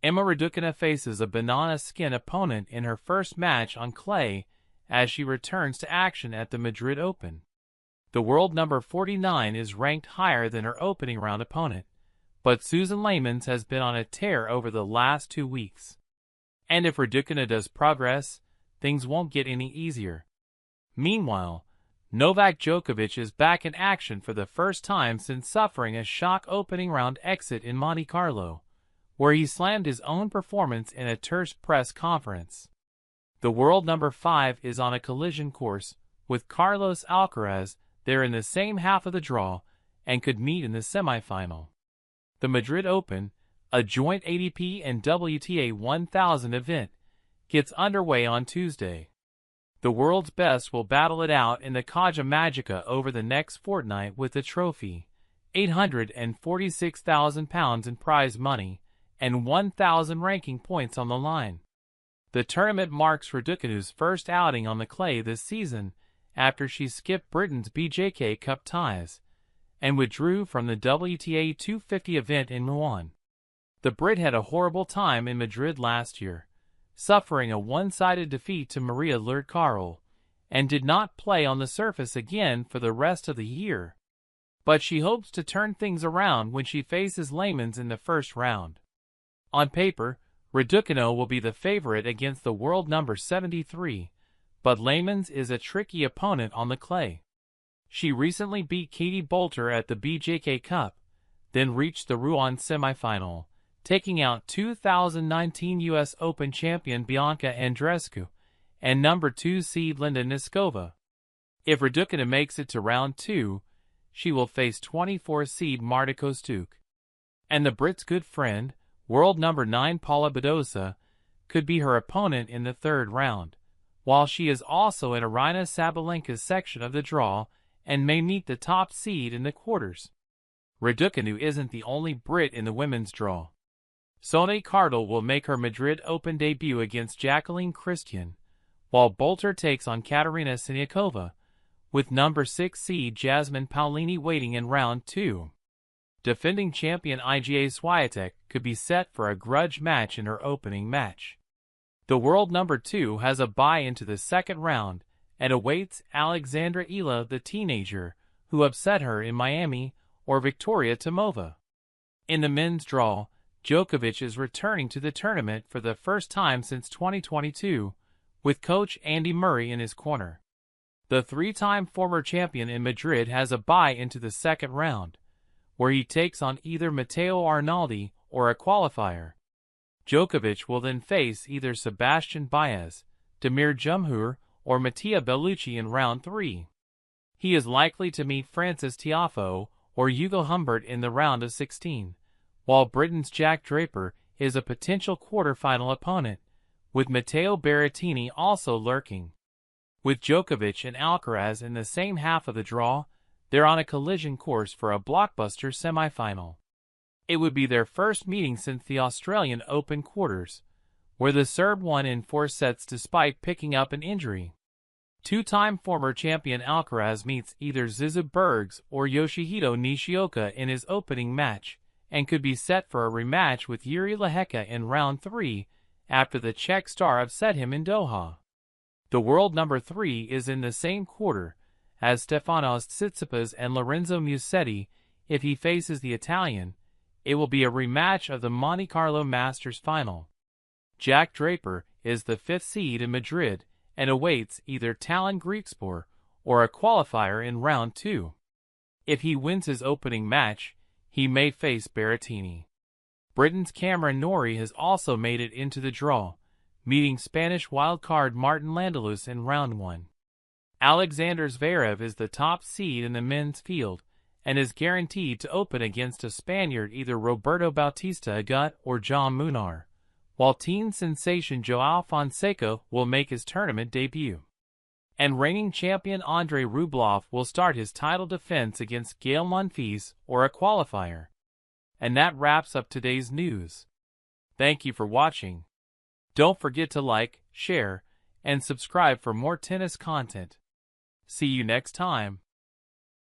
Emma Raducanu faces a banana-skin opponent in her first match on clay as she returns to action at the Madrid Open. The world number 49 is ranked higher than her opening round opponent, but Susan Layman's has been on a tear over the last 2 weeks. And if Raducanu does progress, things won't get any easier. Meanwhile, Novak Djokovic is back in action for the first time since suffering a shock opening round exit in Monte Carlo, where he slammed his own performance in a terse press conference. The world number 5 is on a collision course with Carlos Alcaraz. They're in the same half of the draw and could meet in the semifinal. The Madrid Open, a joint ATP and WTA 1000 event, gets underway on Tuesday. The world's best will battle it out in the Caja Magica over the next fortnight with the trophy, £846,000 in prize money, and 1,000 ranking points on the line. The tournament marks Raducanu's first outing on the clay this season after she skipped Britain's BJK Cup ties and withdrew from the WTA 250 event in Milan. The Brit had a horrible time in Madrid last year, suffering a one-sided defeat to Maria Lourdes, and did not play on the surface again for the rest of the year. But she hopes to turn things around when she faces Layman's in the first round. On paper, Raducanu will be the favorite against the world number 73, but Layman's is a tricky opponent on the clay. She recently beat Katie Boulter at the BJK Cup, then reached the Rouen semifinal, taking out 2019 U.S. Open champion Bianca Andreescu and number 2 seed Linda Niskova. If Raducanu makes it to round 2, she will face 24 seed Marta Kostyuk. And the Brit's good friend, world number 9 Paula Badosa, could be her opponent in the third round, while she is also in Aryna Sabalenka's section of the draw and may meet the top seed in the quarters. Raducanu isn't the only Brit in the women's draw. Sonia Cardle will make her Madrid Open debut against Jacqueline Christian, while Boulter takes on Katerina Siniakova, with number 6 seed Jasmine Paolini waiting in round 2. Defending champion Iga Swiatek could be set for a grudge match in her opening match. The world number 2 has a bye into the second round and awaits Alexandra Ila, the teenager, who upset her in Miami, or Victoria Tomova. In the men's draw, Djokovic is returning to the tournament for the first time since 2022, with coach Andy Murray in his corner. The three-time former champion in Madrid has a bye into the second round, where he takes on either Matteo Arnaldi or a qualifier. Djokovic will then face either Sebastian Baez, Damir Dzumhur, or Mattia Bellucci in round 3. He is likely to meet Francis Tiafoe or Hugo Humbert in the round of 16, while Britain's Jack Draper is a potential quarterfinal opponent, with Matteo Berrettini also lurking. With Djokovic and Alcaraz in the same half of the draw, they're on a collision course for a blockbuster semifinal. It would be their first meeting since the Australian Open quarters, where the Serb won in 4 sets despite picking up an injury. Two-time former champion Alcaraz meets either Zizou Bergs or Yoshihito Nishioka in his opening match, and could be set for a rematch with Jiri Lehecka in round 3 after the Czech star upset him in Doha. The world number 3 is in the same quarter as Stefanos Tsitsipas and Lorenzo Musetti. If he faces the Italian, it will be a rematch of the Monte Carlo Masters final. Jack Draper is the 5th seed in Madrid and awaits either Talon Griekspoor or a qualifier in round 2. If he wins his opening match, he may face Berrettini. Britain's Cameron Norrie has also made it into the draw, meeting Spanish wildcard Martin Landalus in round 1. Alexander Zverev is the top seed in the men's field and is guaranteed to open against a Spaniard, either Roberto Bautista Agut or John Munar, while teen sensation Joao Fonseca will make his tournament debut. And reigning champion Andrei Rublev will start his title defense against Gael Monfils or a qualifier. And that wraps up today's news. Thank you for watching. Don't forget to like, share, and subscribe for more tennis content. See you next time.